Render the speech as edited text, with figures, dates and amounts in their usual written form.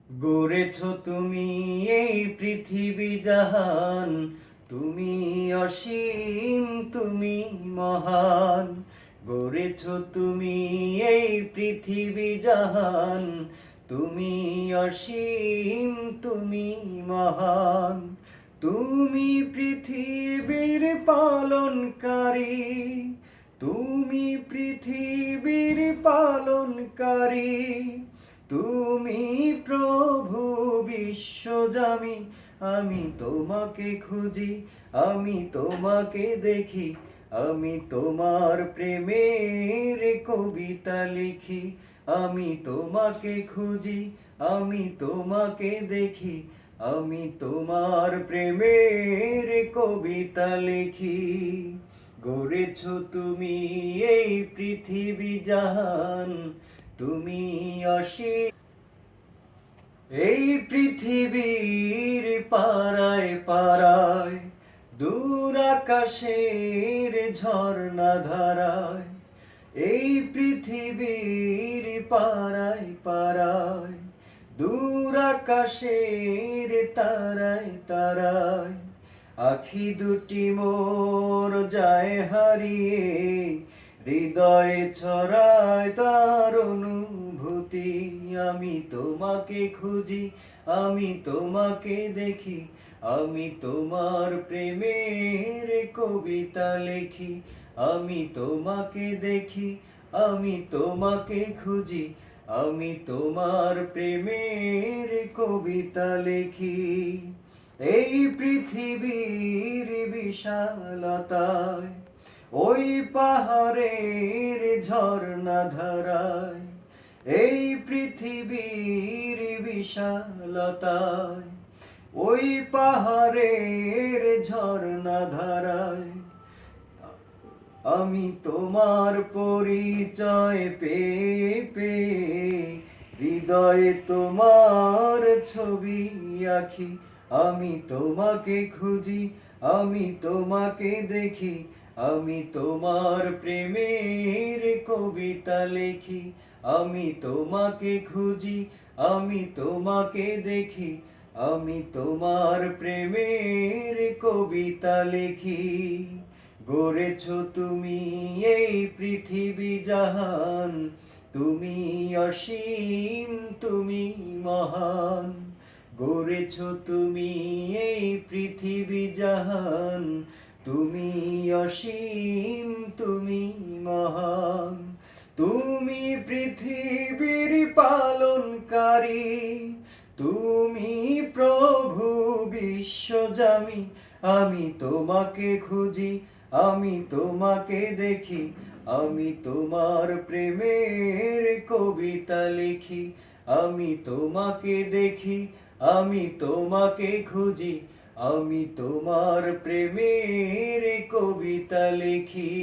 গড়েছ তুমি এই পৃথিবী জাহান, তুমি অসীম, তুমি মহান। গড়েছ তুমি এই পৃথিবী জাহান, তুমি অসীম, তুমি মহান। তুমি পৃথিবীর পালনকারী, তুমি পৃথিবীর পালনকারী। তুমি প্রভু বিশ্বজামি, আমি তোমাকে খুঁজি, আমি তোমাকে দেখি, আমি তোমার প্রেমের কবিতা লিখি। আমি তোমাকে খুঁজি, আমি তোমাকে দেখি, আমি তোমার প্রেমের কবিতা লিখি। গড়েছ তুমি এই পৃথিবী জাহান, তুমি অসীম। এই পৃথিবীর পারায় পারায়, দূর আকাশের ঝর্ণা ধারায়। এই পৃথিবীর পারায় পারায়, দূর আকাশের তারায় তারায়। আখি দুটি মোর যায় হারিয়ে, হৃদয়ে ছড়ায় তার অনুভূতি। আমি তোমাকে খুঁজি, আমি তোমাকে দেখি, আমি তোমার প্রেমের কবিতা লিখি। আমি তোমাকে দেখি, আমি তোমাকে খুঁজি, আমি তোমার প্রেমের কবিতা লিখি। এই পৃথিবীর বিশালতায়, ওই পাহাড়ের ঝর্ণা ধারায়। এই পৃথিবীর বিশালতায়, ওই পাহাড়ের ঝর্ণা ধারায়। আমি তোমার পরিচয় পেয়ে পেয়ে, হৃদয়ে তোমার ছবি আঁকি। আমি তোমাকে খুঁজি, আমি তোমাকে দেখি, আমি তোমার প্রেমের কবিতা লিখি। আমি তোমাকে খুঁজি, আমি তোমাকে দেখি, আমি তোমার প্রেমের কবিতা লিখি। গড়েছ তুমি এই পৃথিবী জাহান, তুমি অসীম, তুমি মহান। গড়েছ তুমি এই পৃথিবী জাহান, তুমি অসীম, তুমি মহান। তুমি পৃথিবীর পালনকারী, তুমি প্রভু বিশ্বজামি। আমি তোমাকে খুঁজি, আমি তোমাকে দেখি, আমি তোমার প্রেমের কবিতা লিখি। আমি তোমাকে দেখি, আমি তোমাকে খুঁজি, আমি তোমার প্রেমের কবিতা লিখি।